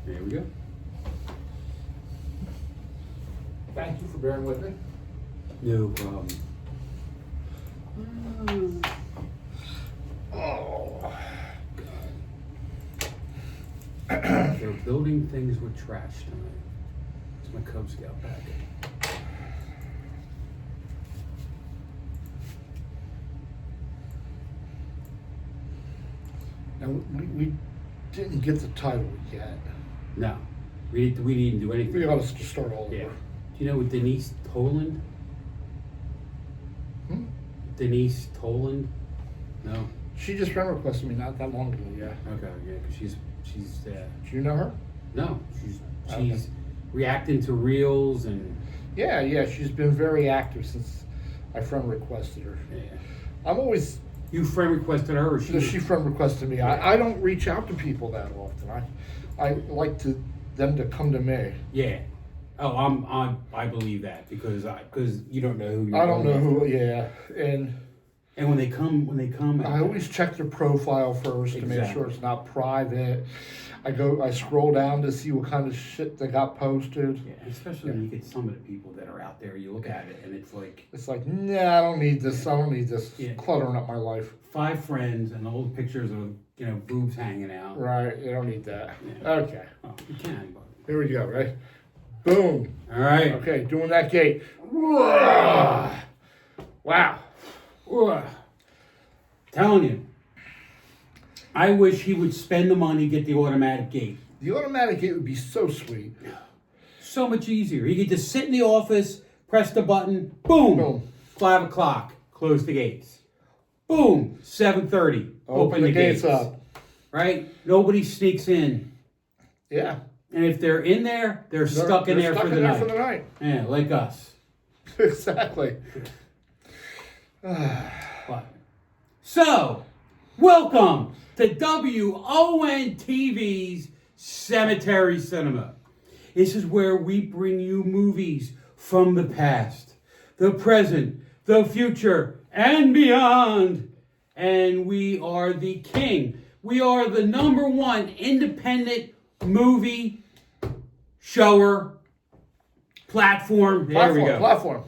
There we go. Thank you for bearing with me. No problem. Oh. They're building things with trash tonight. It's my Cub Scout bag. Now, we didn't get the title yet. No, we didn't do anything. We got to start all over. Yeah. Do you know Denise Toland? Denise Toland? No. She just friend requested me not that long ago. Yeah. Okay, yeah, because she's. Do you know her? No, she's Okay. reacting to reels and. Yeah. She's been very active since I friend requested her. Yeah. I'm always. You friend requested her, or She friend requested me. I don't reach out to people that often. I like them to come to me. Yeah. Oh, I believe that because you don't know who you're. I don't know who. Yeah, and when they come. I always check their profile first to make sure it's not private. I scroll down to see what kind of shit they got posted. Yeah, especially when you get some of the people that are out there. You look at it and it's like, nah, I don't need this. I don't need this cluttering up my life. 5 friends and old pictures of boobs hanging out. Right, you don't need that. Yeah. Okay. Oh, you can, but Here we go. Right. Boom. all right. Okay, doing that gate. Wow. Telling you, I wish he would spend the money to get the automatic gate. The automatic gate would be so sweet. So much easier. He could just sit in the office, press the button, boom. 5 o'clock, close the gates. Boom, 7:30, open the gates up. Right? Nobody sneaks in. Yeah. And if they're in there, they're stuck in there for the night. Yeah, like us. Exactly. But, so, welcome to WWON-TV's Cemetery Cinema. This is where we bring you movies from the past, the present, the future, and beyond. And we are the king. We are the #1 independent movie shower platform. There we go. Platform.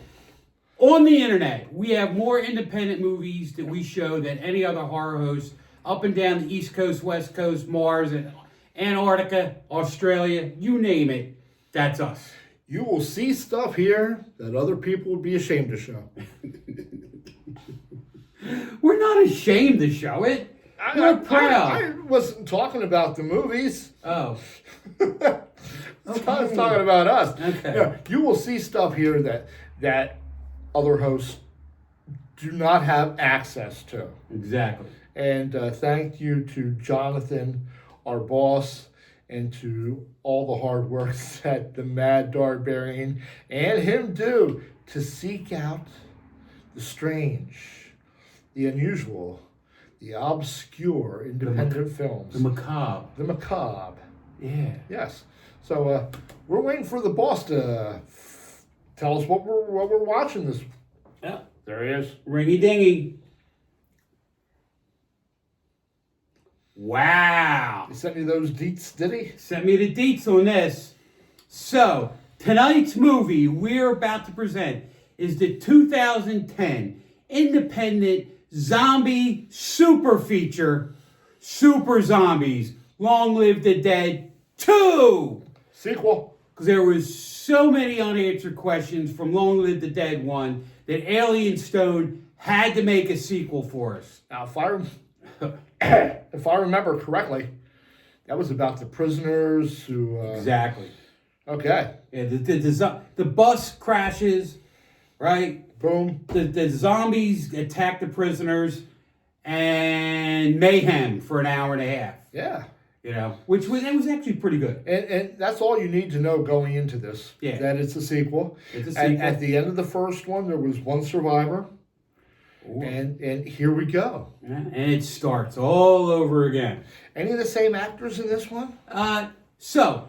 On the internet, we have more independent movies that we show than any other horror host up and down the East Coast, West Coast, Mars, and Antarctica, Australia, you name it, that's us. You will see stuff here that other people would be ashamed to show. We're not ashamed to show it. We're proud. I wasn't talking about the movies. Oh. I was talking about us. Okay. Yeah, you will see stuff here that other hosts do not have access to. Exactly. And thank you to Jonathan, our boss, and to all the hard work that the Mad Darbarian and him do to seek out the strange, the unusual, the obscure independent films. The macabre. The macabre. Yeah. Yes. So we're waiting for the boss to tell us what we're watching this. Yeah. There he is. Ringy dingy. Wow. He sent me those deets, did he? Sent me the deets on this. So, tonight's movie we're about to present is the 2010 independent zombie super feature, Super Zombies, Long Live the Dead 2. Sequel. Because there was so many unanswered questions from Long Live the Dead 1 that Alien Stone had to make a sequel for us. Now, if I remember correctly, that was about the prisoners who... Exactly. Okay. Yeah, the bus crashes, right? Boom. The zombies attack the prisoners and mayhem for an hour and a half. Yeah. Which was actually pretty good. And that's all you need to know going into this. Yeah. That it's a sequel. It's a sequel. At the end of the first one, there was one survivor. Ooh. And here we go. Yeah, and it starts all over again. Any of the same actors in this one? So,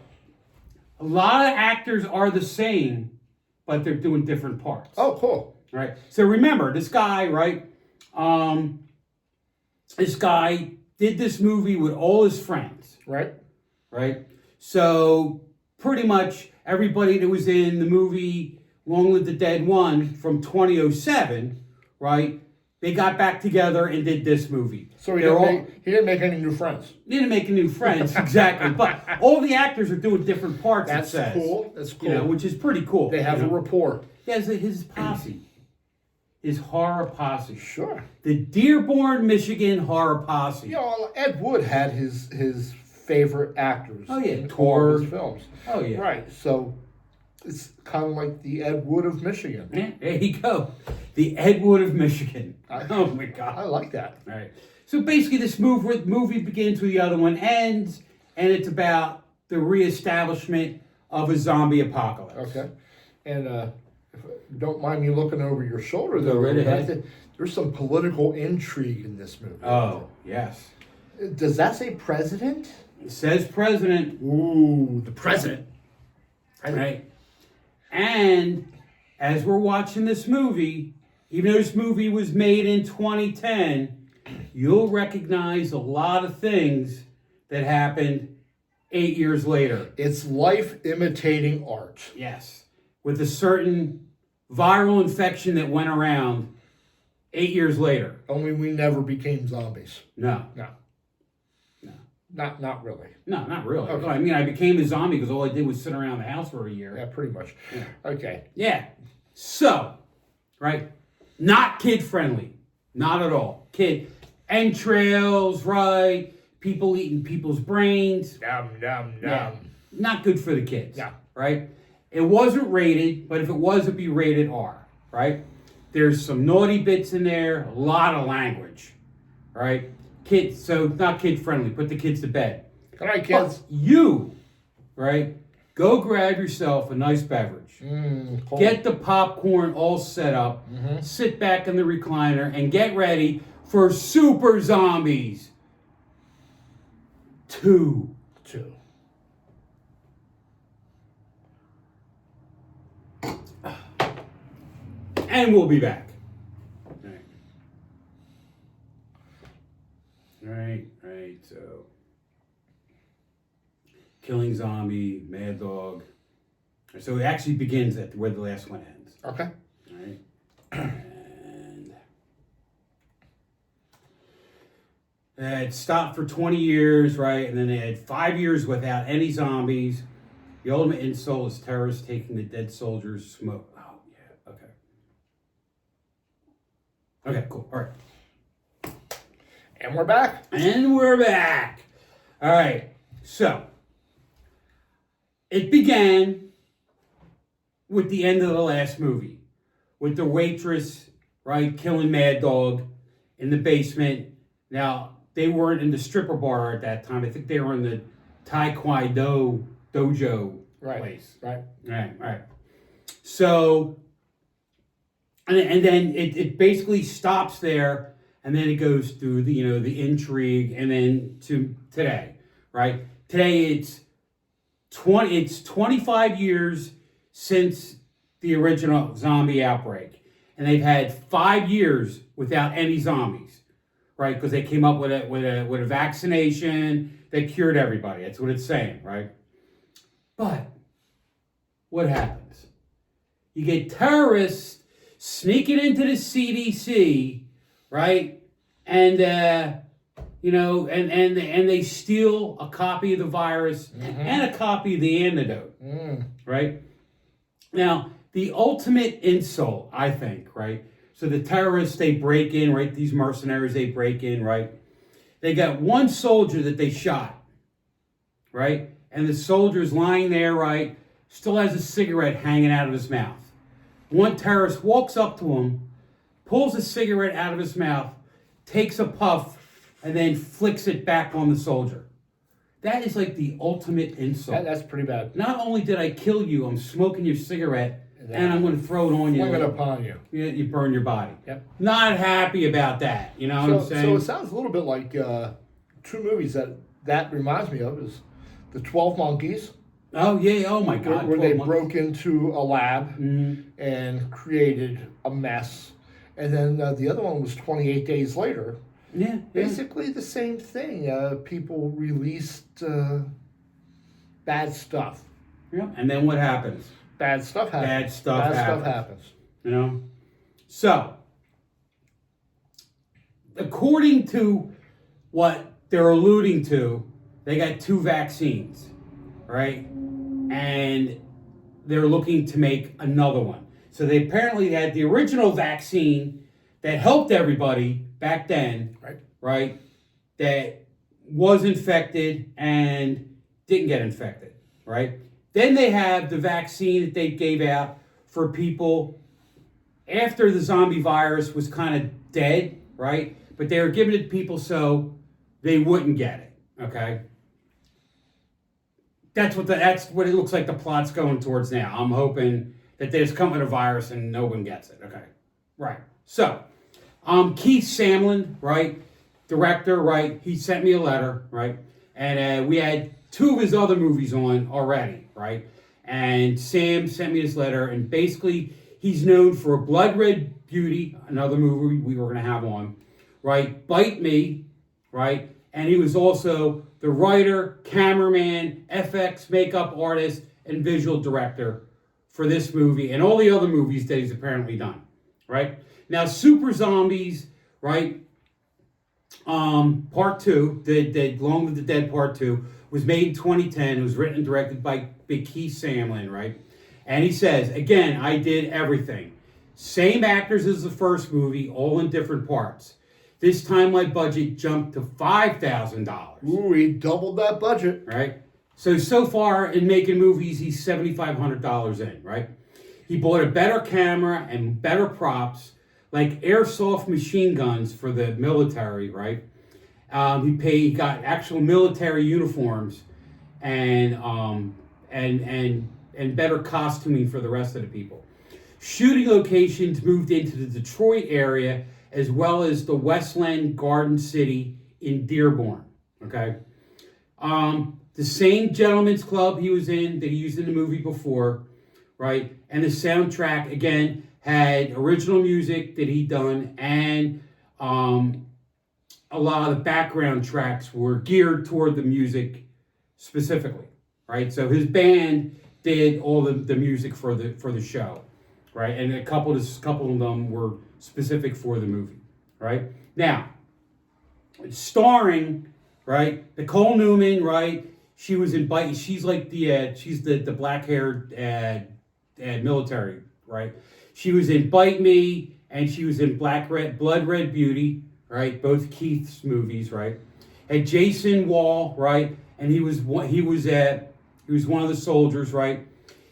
a lot of actors are the same, but they're doing different parts. Oh, cool. Right. So remember, this guy, right? This guy did this movie with all his friends. Right. Right? So pretty much everybody that was in the movie Long Live the Dead 1 from 2007, right? They got back together and did this movie. So he didn't make any new friends. He didn't make new friends, exactly. But all the actors are doing different parts, That's it says. cool. That's cool. You know, which is pretty cool. They have a rapport. He has his posse. His horror posse. Sure. The Dearborn, Michigan horror posse. You know, Ed Wood had his favorite actors in all of his films. Oh, yeah. Right. So it's kind of like the Ed Wood of Michigan. Yeah, there you go. The Ed Wood of Michigan. Oh, my God. I like that. All right. So basically, this movie begins where the other one ends, and it's about the reestablishment of a zombie apocalypse. Okay. And if you don't mind me looking over your shoulder, though, right ahead. There's some political intrigue in this movie. Oh, yes. Does that say president? It says president. Ooh, the president. Right. And as we're watching this movie, even though this movie was made in 2010, you'll recognize a lot of things that happened 8 years later. It's life imitating art. Yes. With a certain viral infection that went around 8 years later. Only we never became zombies. No. Not really. No, not really. Okay. I mean, I became a zombie because all I did was sit around the house for a year. Yeah, pretty much. Yeah. Okay. Yeah. So, right? Not kid friendly. Not at all. Entrails, right? People eating people's brains. Yum. Yeah. Not good for the kids. Yeah. Right? It wasn't rated, but if it was, it'd be rated R. Right? There's some naughty bits in there, a lot of language. Right? Kids, so not kid friendly. Put the kids to bed. All right, kids. But you, right? Go grab yourself a nice beverage. Cool. Get the popcorn all set up. Sit back in the recliner and get ready for Super Zombies 2. And we'll be back. Right. So, killing zombie, mad dog. So it actually begins at where the last one ends. Okay. All right. And it stopped for 20 years, right? And then they had 5 years without any zombies. The ultimate insult is terrorists taking the dead soldiers' smoke. Oh, yeah. Okay, cool. All right. And we're back. All right. So, it began with the end of the last movie, with the waitress, right, killing Mad Dog in the basement. Now, they weren't in the stripper bar at that time. I think they were in the Taekwondo dojo place. Right. So, and then it basically stops there. And then it goes through the intrigue, and then to today, right? Today it's 25 years since the original zombie outbreak, and they've had 5 years without any zombies, right? Because they came up with a vaccination that cured everybody. That's what it's saying, right? But what happens? You get terrorists sneaking into the CDC. Right, and and they steal a copy of the virus and a copy of the antidote. Right. Now, the ultimate insult, I think, right. So the terrorists, they break in, right. These mercenaries, they break in, right. They got one soldier that they shot, right, and the soldier's lying there, right, still has a cigarette hanging out of his mouth. One terrorist walks up to him, pulls a cigarette out of his mouth, takes a puff, and then flicks it back on the soldier. That is like the ultimate insult. That's pretty bad. Not only did I kill you, I'm smoking your cigarette, and I'm going to throw it on you. Fling it upon you. You burn your body. Yep. Not happy about that. You know what I'm saying? So it sounds a little bit like 2 movies that reminds me of is The 12 Monkeys. Oh, yeah. Oh, my God. Where they broke into a lab and created a mess. And then the other one was 28 Days Later. Yeah. Basically the same thing. People released bad stuff. Yeah. And then what happens? Bad stuff happens. Bad stuff happens. You know? So, according to what they're alluding to, they got 2 vaccines, right? And they're looking to make another one. So they apparently had the original vaccine that helped everybody back then, right? That was infected and didn't get infected, right? Then they have the vaccine that they gave out for people after the zombie virus was kind of dead, right? But they were giving it to people so they wouldn't get it, okay? That's what it looks like the plot's going towards now. I'm hoping that there's coming a virus and no one gets it, okay? Right. So, Keith Samlin, right? Director, right? He sent me a letter, right? And we had 2 of his other movies on already, right? And Sam sent me this letter, and basically he's known for Blood Red Beauty, another movie we were going to have on, right? Bite Me, right? And he was also the writer, cameraman, FX makeup artist, and visual director for this movie and all the other movies that he's apparently done, right? Now, Super Zombies, right? Part 2, the Long Live the Dead Part 2, was made in 2010. It was written and directed by Big Keith Samlin, right? And he says, again, I did everything. Same actors as the first movie, all in different parts. This time my budget jumped to $5,000. Ooh, he doubled that budget. Right? So far in making movies, he's $7,500 in, right? He bought a better camera and better props, like airsoft machine guns for the military, right? He got actual military uniforms and better costuming for the rest of the people. Shooting locations moved into the Detroit area as well as the Westland Garden City in Dearborn, okay? The same gentleman's club he was in that he used in the movie before, right? And the soundtrack, again, had original music that he'd done, and a lot of the background tracks were geared toward the music specifically, right? So his band did all the music for the show, right? And a couple of them were specific for the movie, right? Now, starring, right, Nicole Newman, right? She was in Bite. She's like she's the black-haired military, right? She was in Bite Me, and she was in Blood Red Beauty, right? Both Keith's movies, right? And Jason Wall, right? And he was one of the soldiers, right?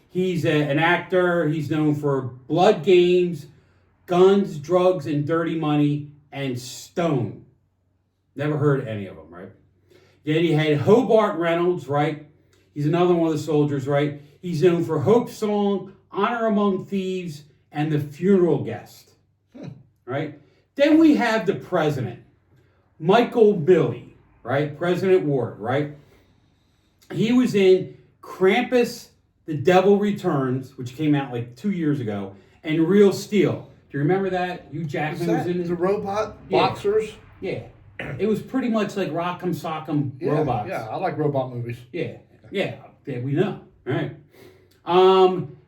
He's an actor. He's known for Blood Games, Guns, Drugs, and Dirty Money, and Stone. Never heard any of them, right? Then he had Hobart Reynolds, right? He's another one of the soldiers, right? He's known for Hope Song, Honor Among Thieves, and The Funeral Guest, right? Then we have the president, Michael Billy, right? President Ward, right? He was in Krampus, The Devil Returns, which came out like 2 years ago, and Real Steel. Do you remember that? Hugh Jackman was in it. The robot boxers? Yeah. It was pretty much like Rock'em Sock'em robots. Yeah, I like robot movies. Yeah, we know. All right.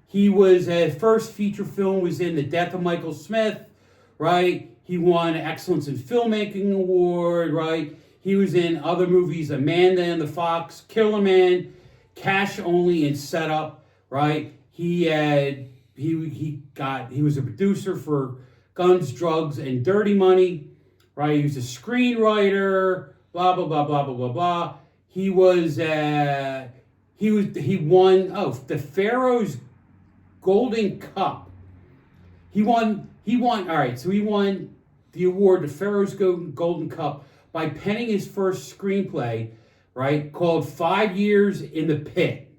He was, first feature film was in The Death of Michael Smith, right? He won an Excellence in Filmmaking Award, right? He was in other movies, Amanda and the Fox, Killer Man, Cash Only, and Set Up, right? He was a producer for Guns, Drugs, and Dirty Money, right? He was a screenwriter, blah blah blah blah blah blah blah. He won the Pharaoh's Golden Cup. He won the award, the Pharaoh's Golden Cup, by penning his first screenplay, right, called 5 Years in the Pit,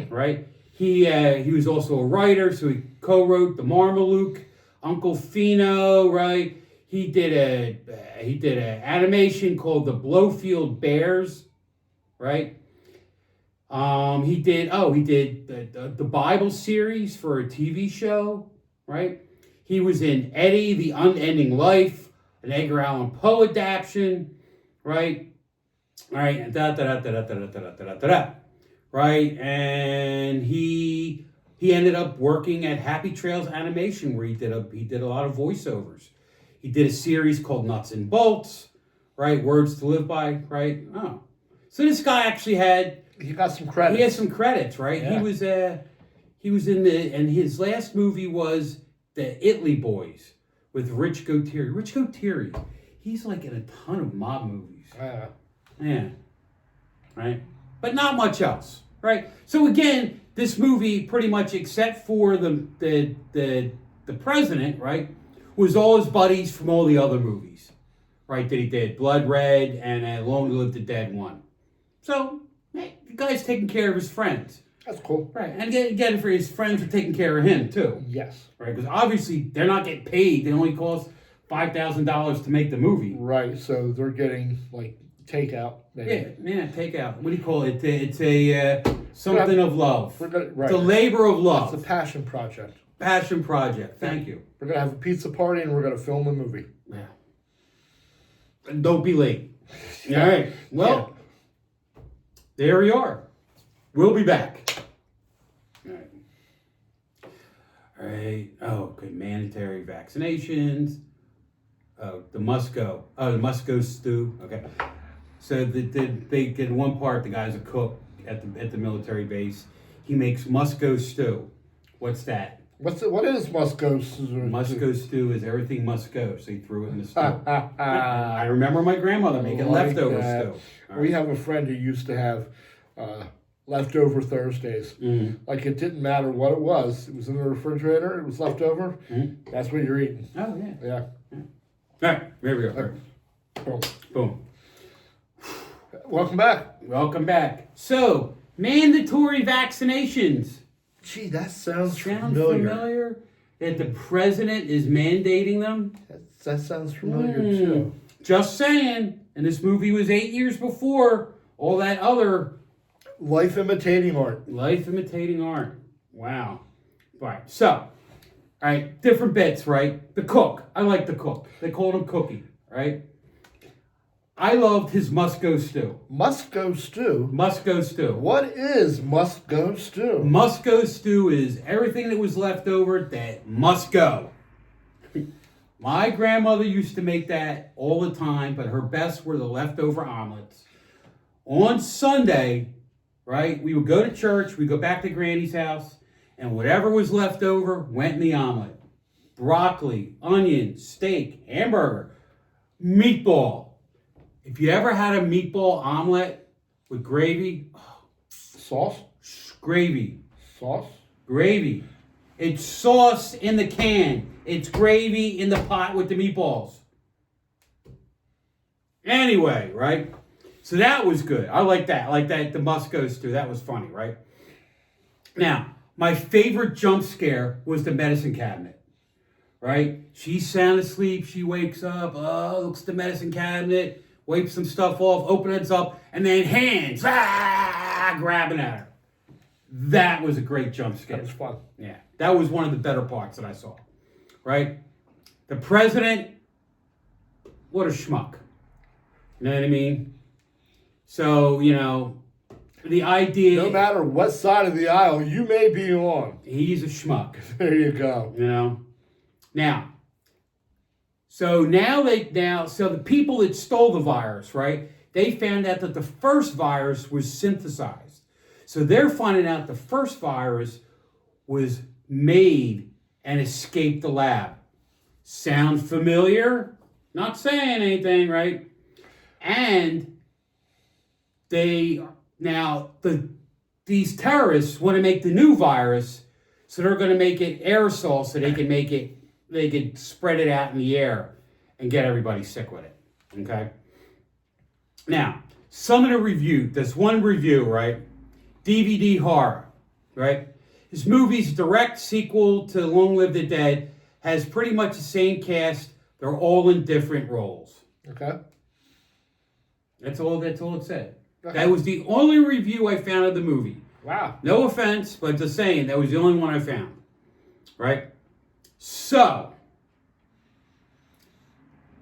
right? He was also a writer, so he co-wrote The Marmaluke, Uncle Fino, right? He did an animation called The Blowfield Bears, right? He did the Bible series for a TV show, right? He was in Eddie, The Unending Life, an Edgar Allan Poe adaptation, right? All right, right? And he ended up working at Happy Trails Animation, where he did a lot of voiceovers. He did a series called Nuts and Bolts, right? Words to Live By, right? Oh, so this guy actually He got some credits. he has some credits, right? Yeah. He was in and his last movie was The Italy Boys with Rich Gottieri. Rich Gottieri, he's like in a ton of mob movies. Yeah, right? But not much else, right? So again, this movie pretty much, except for the president, right, was all his buddies from all the other movies, right, that he did. Blood Red and Long Live the Dead 1. So, hey, the guy's taking care of his friends. That's cool. Right, and again, for his friends are taking care of him, too. Yes. Right, because obviously they're not getting paid. They only cost $5,000 to make the movie. Right, so they're getting, like, takeout. Maybe. Yeah, takeout. What do you call it? It's a something of love. Right. It's a labor of love. It's a passion project. Passion project. Thank you. We're going to have a pizza party and we're going to film a movie. Yeah. And don't be late. All right. Well, there we are. We'll be back. All right. All right. Oh, good. Mandatory vaccinations. Oh, the Musco. Oh, the Musco stew. Okay. So they get one part. The guy's a cook at the military base. He makes Musco stew. What's that? What is Musco? Musco stew is everything must go. So he threw it in the stew. I remember my grandmother making leftover stew. We have a friend who used to have leftover Thursdays. Mm-hmm. Like, it didn't matter what it was. It was in the refrigerator. It was leftover. Mm-hmm. That's what you're eating. Oh, yeah. Yeah. All right, there we go. Boom. Boom. Welcome back. Welcome back. So, mandatory vaccinations. Gee, that sounds Sound familiar. familiar? That the president is mandating them? That sounds familiar, too. Just saying. And this movie was 8 years before all that other Life imitating art. life imitating art. Wow. Right. So, all right, different bits, right? The cook. I like the cook. They called him Cookie, right? I loved his Musco stew. Musco stew? Musco stew. What is Musco stew? Musco stew is everything that was left over that must go. My grandmother used to make that all the time, but her best were the leftover omelets. On Sunday, right, we would go to church, we'd go back to Granny's house, and whatever was left over went in the omelet. Broccoli, onion, steak, hamburger, meatball. If you ever had a meatball omelet with gravy, Sauce? gravy. Sauce? Gravy. It's sauce in the can. It's gravy in the pot with the meatballs. Anyway, right? So that was good. I like that. I like that, the Musco stew. That was funny, right? Now, my favorite jump scare was the medicine cabinet, right? She's sound asleep. She wakes up. Oh, looks at the medicine cabinet. Wipes some stuff off. Opens it up. And then hands. Grabbing at her. That was a great jump scare. That was fun. Yeah, that was one of the better parts that I saw, right? The president, what a schmuck. You know what I mean? So, the idea... No matter what side of the aisle you may be on. He's a schmuck. There you go. Now, so the people that stole the virus, right? They found out that the first virus was synthesized. So they're finding out the first virus was made and escaped the lab. Sound familiar? Not saying anything, right? And these terrorists want to make the new virus, so they're going to make it aerosol so they can spread it out in the air and get everybody sick with it. Okay? Now, some of the review, there's one review, right? DVD horror, right? This movie's direct sequel to Long Live the Dead has pretty much the same cast. They're all in different roles. Okay. That's all it said. Okay. That was the only review I found of the movie. Wow. No offense, but just saying, that was the only one I found. Right? So,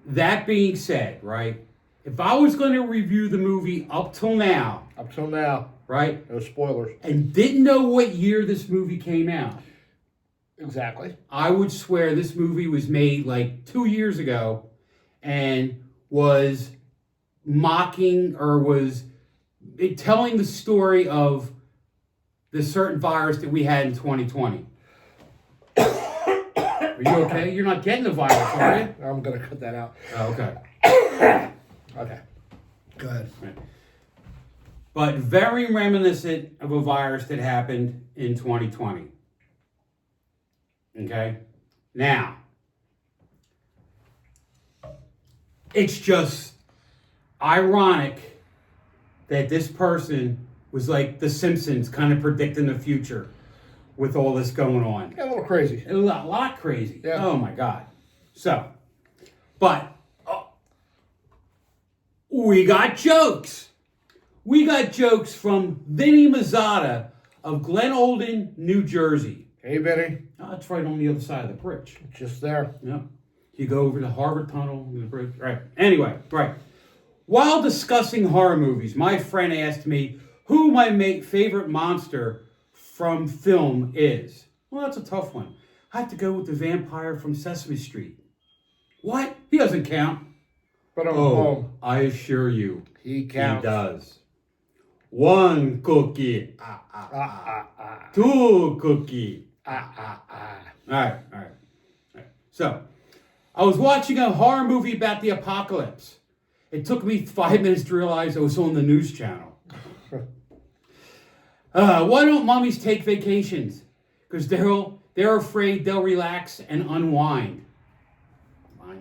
that being said, right? If I was going to review the movie up till now, right? No spoilers. And didn't know what year this movie came out. Exactly. I would swear this movie was made like 2 years ago and was mocking or was telling the story of the certain virus that we had in 2020. Are you okay? You're not getting the virus, are you? I'm going to cut that out. Oh, okay. Okay. Go ahead. Right. But very reminiscent of a virus that happened in 2020. Okay? Now, it's just ironic that this person was like the Simpsons, kind of predicting the future with all this going on. Yeah, a little crazy. A lot crazy. Yeah. Oh my God. So, but we got jokes. We got jokes from Vinny Mazzata of Glen Olden, New Jersey. Hey, Benny. Oh, it's right on the other side of the bridge. Just there. Yeah. You go over the Harvard Tunnel, the bridge. Right. Anyway, right. While discussing horror movies, my friend asked me who my favorite monster from film is. Well, that's a tough one. I have to go with the vampire from Sesame Street. What? He doesn't count. But I assure you, he counts. he does. 1 cookie. Two cookie. All right. So, I was watching a horror movie about the apocalypse. It took me 5 minutes to realize I was on the news channel. Why don't mommies take vacations? Because they're afraid they'll relax and unwind. All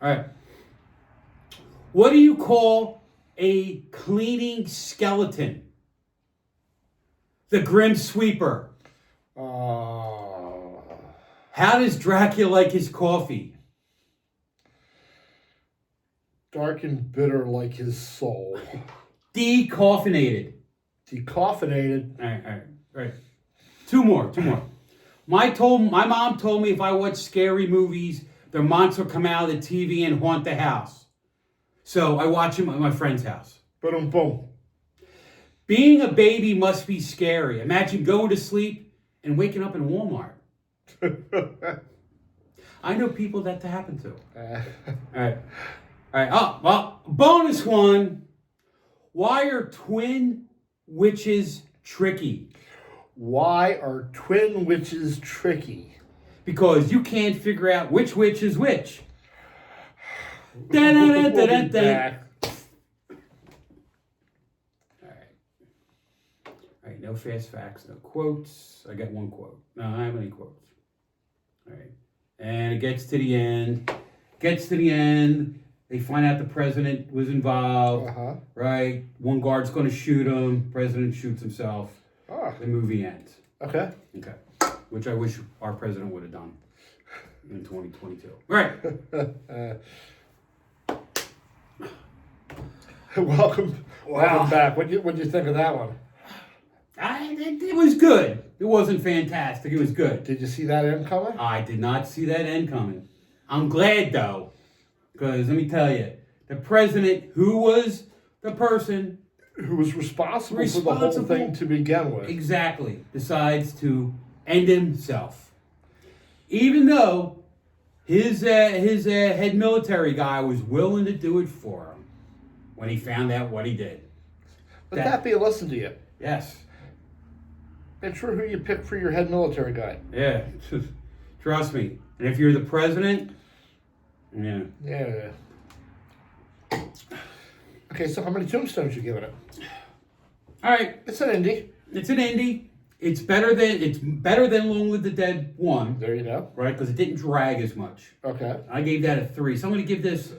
right. What do you call a cleaning skeleton? The Grim Sweeper. How does Dracula like his coffee? Dark and bitter like his soul. Decaffeinated. Decaffeinated. All right. Two more. My mom told me if I watch scary movies, the monster will come out of the TV and haunt the house. So I watch him at my friend's house. Boom. Being a baby must be scary. Imagine going to sleep and waking up in Walmart. I know people that happened to. All right. Oh, well, bonus one. Why are twin witches tricky? Why are twin witches tricky? Because you can't figure out which witch is which. Da-da-da-da-da-da. All right, no fast facts, no quotes. I got one quote. No, I don't have any quotes. All right. And it gets to the end. They find out the president was involved. Right? One guard's going to shoot him. President shoots himself. The movie ends. Okay. Which I wish our president would have done in 2022. All right. Welcome back. What'd you think of that one? It was good. It wasn't fantastic. It was good. Did you see that end coming? I did not see that end coming. I'm glad, though, because let me tell you, the president, who was the person who was responsible for the whole thing to begin with. Exactly. Decides to end himself. Even though his head military guy was willing to do it for him when he found out what he did. Let that be a lesson to you. Yes. Make sure who you pick for your head military guy. Yeah. Trust me. And if you're the president, yeah. Okay, so how many tombstones you giving it? All right. It's an indie. It's better than Long Live the Dead 1. There you go. Right? Because it didn't drag as much. Okay. I gave that a 3. So I'm going to give this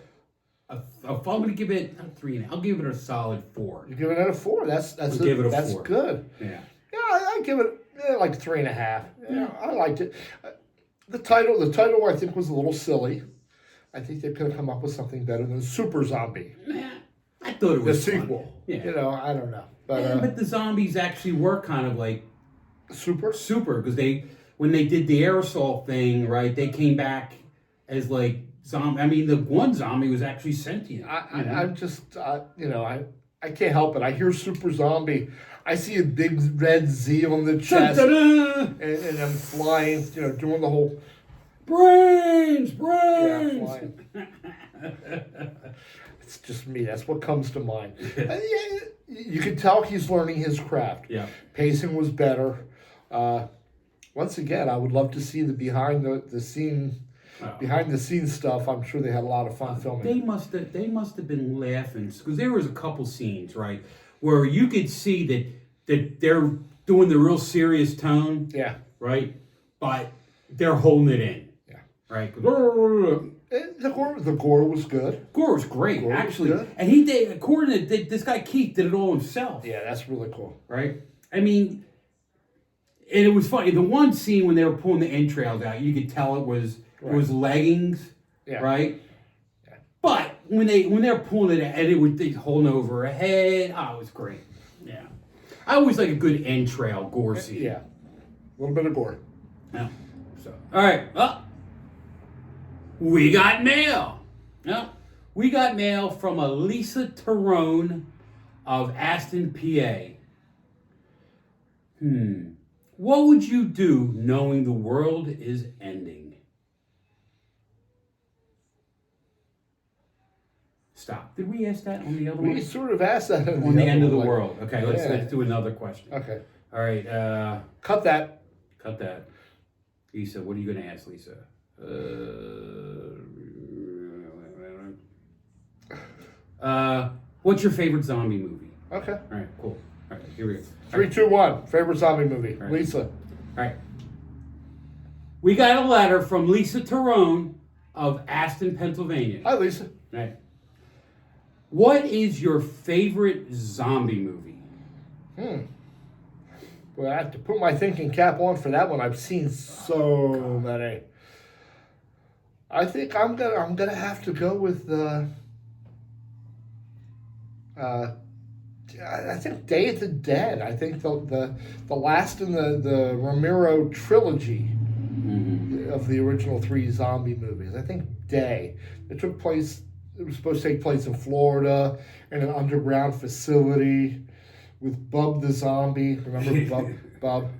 I'm going to give it not 3.5. I'll give it a solid 4. You're giving it a 4. That's give it a 4. Good. Yeah. Yeah, I give it like 3.5. Yeah, I liked it. The title I think was a little silly. I think they could have come up with something better than Super Zombie. Yeah, I thought it was the sequel. Fun. Yeah. I don't know. But the zombies actually were kind of like super because when they did the aerosol thing, right? They came back as like zombie. I mean, the one zombie was actually sentient. I'm just I can't help it. I hear Super Zombie. I see a big red Z on the chest, and I'm flying, doing the whole brains. yeah, flying. It's just me. That's what comes to mind. Yeah, you can tell he's learning his craft. Yeah. Pacing was better. Once again, I would love to see the behind the scenes stuff. I'm sure they had a lot of fun filming. They must have been laughing because there was a couple scenes, right, where you could see that they're doing the real serious tone. Yeah. Right? But they're holding it in. Yeah. Right? The gore was good. Gore was great, actually. Was good. And he did, according to this guy Keith, did it all himself. Yeah, that's really cool. Right? I mean, and it was funny. The one scene when they were pulling the entrails out, you could tell it was leggings. Yeah. Right? Yeah. But when they were pulling it out, and it was holding over her head, it was great. Yeah. I always like a good entrail gore scene. Yeah. A little bit of gore. Yeah. So, all right. Well, we got mail. Yeah. We got mail from a Lisa Tyrone of Aston, PA. What would you do knowing the world is ending? Stop. Did we ask that on the other one? We sort of asked that on the end of the world. Okay, let's do another question. Okay. All right. Cut that. Cut that. Lisa, what are you going to ask, Lisa? What's your favorite zombie movie? Okay. All right, cool. All right, here we go. 3, 2, 1. Favorite zombie movie. Right. Lisa. All right. We got a letter from Lisa Tyrone of Aston, Pennsylvania. Hi, Lisa. All right. What is your favorite zombie movie? Well, I have to put my thinking cap on for that one. I've seen so many. I think I'm gonna have to go with I think Day of the Dead. I think the last in the Romero trilogy of the original 3 zombie movies. I think Day. It was supposed to take place in Florida in an underground facility with Bub the zombie. Remember Bub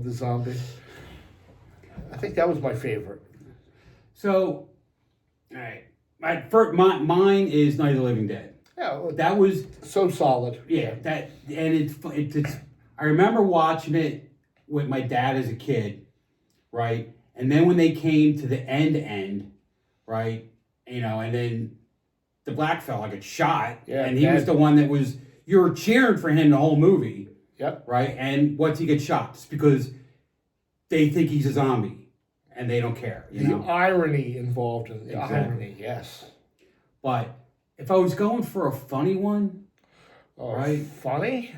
the zombie? I think that was my favorite. So, all right. Mine is Night of the Living Dead. Yeah, that was so solid. Yeah, it's. I remember watching it with my dad as a kid, right? And then when they came to the end, right? And then the black fella got shot, and he was the one that was. You were cheering for him the whole movie. Yep. Right? And once he gets shot, it's because they think he's a zombie, and they don't care. The irony involved in the irony, yes. But if I was going for a funny one, right? Funny?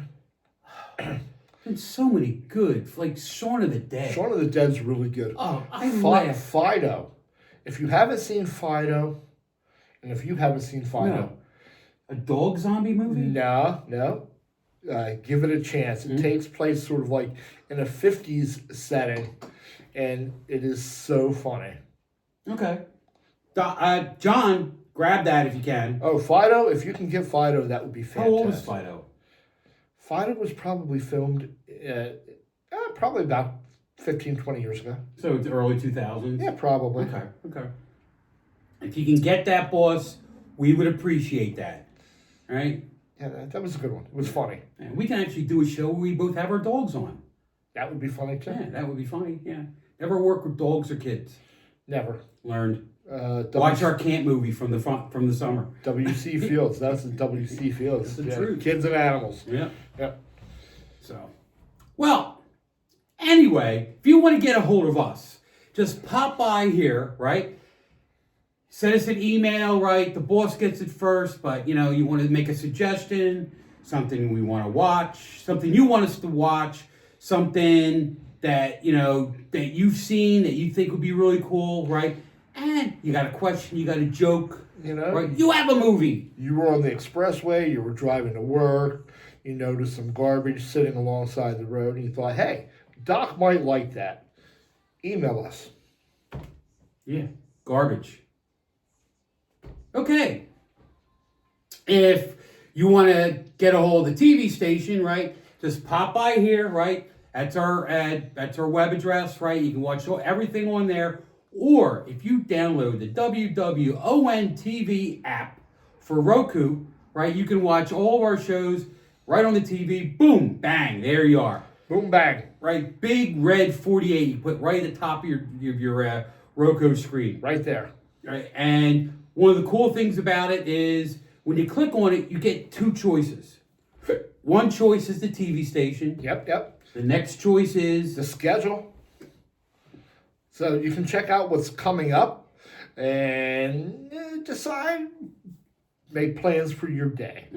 There's so many good, like Shaun of the Dead. Shaun of the Dead's really good. Oh, I laugh. Fido. If you haven't seen Fido, A dog zombie movie? No. Give it a chance. It takes place sort of like in a 50s setting, and it is so funny. Okay. John, grab that if you can. Oh, Fido, if you can get Fido, that would be fantastic. How old is Fido? Fido was probably filmed probably about 15, 20 years ago. So it's early 2000s? Yeah, probably. Okay. If you can get that, boss, we would appreciate that. All right? Yeah, that was a good one. It was funny. And we can actually do a show where we both have our dogs on. That would be funny, too. Yeah, that would be funny, yeah. Never work with dogs or kids. Never. Learned. Watch our camp movie from the summer. W.C. Fields. That's the W.C. Fields. That's the truth. Kids and animals. Yeah. Yep. So, well, anyway, if you want to get a hold of us, just pop by here, right? Send us an email, right? The boss gets it first, but, you want to make a suggestion, something we want to watch, something you want us to watch, something that, that you've seen that you think would be really cool, right? And you got a question, you got a joke, right? You have a movie. You were on the expressway, you were driving to work, you noticed some garbage sitting alongside the road, and you thought, hey, Doc might like that. Email us. Yeah, garbage. Okay. If You want to get a hold of the TV station, right? Just pop by here, right? That's our web address, right? You can watch everything on there. Or if you download the WWON-TV app for Roku, right? You can watch all of our shows right on the TV. Boom, bang, there you are. Boom, bang. Right, big red 48 you put right at the top of your Roku screen. Right there. Right, and one of the cool things about it is when you click on it, you get two choices. One choice is the TV station. Yep. The next choice is The schedule. So you can check out what's coming up and decide, make plans for your day.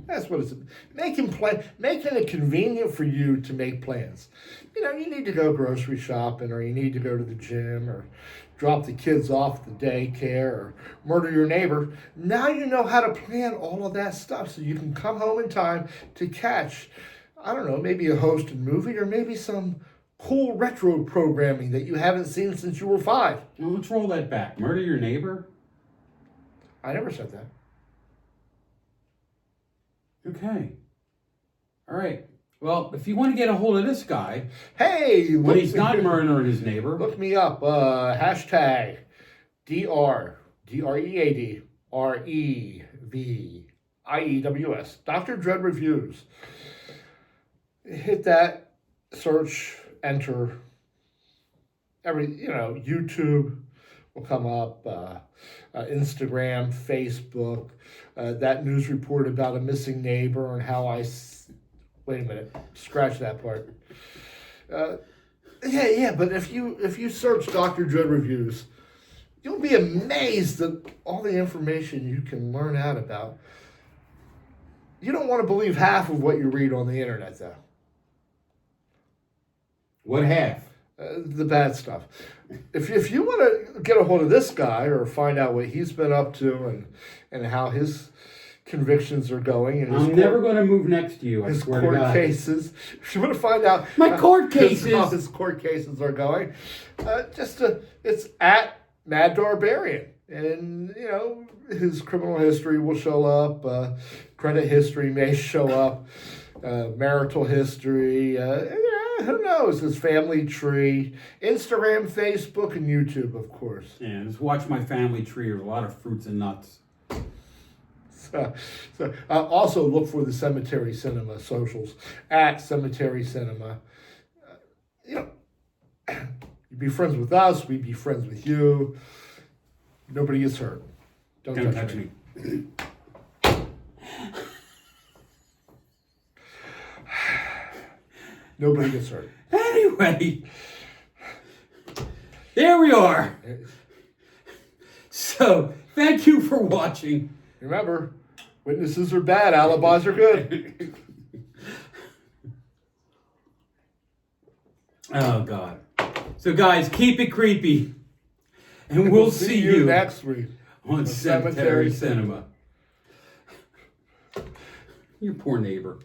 That's what it's making it convenient for you to make plans. You know, you need to go grocery shopping, or you need to go to the gym, or drop the kids off at the daycare, or murder your neighbor. Now you know how to plan all of that stuff so you can come home in time to catch, I don't know, maybe a hosted movie, or maybe some cool retro programming that you haven't seen since you were 5. well, let's roll that back. Murder your neighbor? I never said that. Okay. All right. Well, if you want to get a hold of this guy, Hey, when he's not murdering his neighbor, look me up. Hashtag DREVIEWS. Dr. Dread Reviews. Hit that, search, enter. YouTube will come up. Instagram, Facebook. That news report about a missing neighbor and how wait a minute, scratch that part. But if you search Dr. Dread Reviews, you'll be amazed at all the information you can learn out about. You don't want to believe half of what you read on the internet, though. what half? The bad stuff. If you want to get a hold of this guy or find out what he's been up to and how his convictions are going and I'm never going to move next to you. I his swear to court God. cases. If you want to find out My court cases. how his court cases are going, it's at Mad Darbarian, and his criminal history will show up. Credit history may show up. Marital history. Who knows? His family tree, Instagram, Facebook, and YouTube, of course. Yeah, just watch my family tree. There's a lot of fruits and nuts. So also look for the Cemetery Cinema socials at Cemetery Cinema. You be friends with us, we be friends with you. Nobody gets hurt. Don't touch me. Nobody gets hurt. Anyway, there we are. So, thank you for watching. Remember, witnesses are bad, alibis are good. Oh, God. So, guys, keep it creepy. And we'll see you next week on Cemetery Cinema. Your poor neighbor.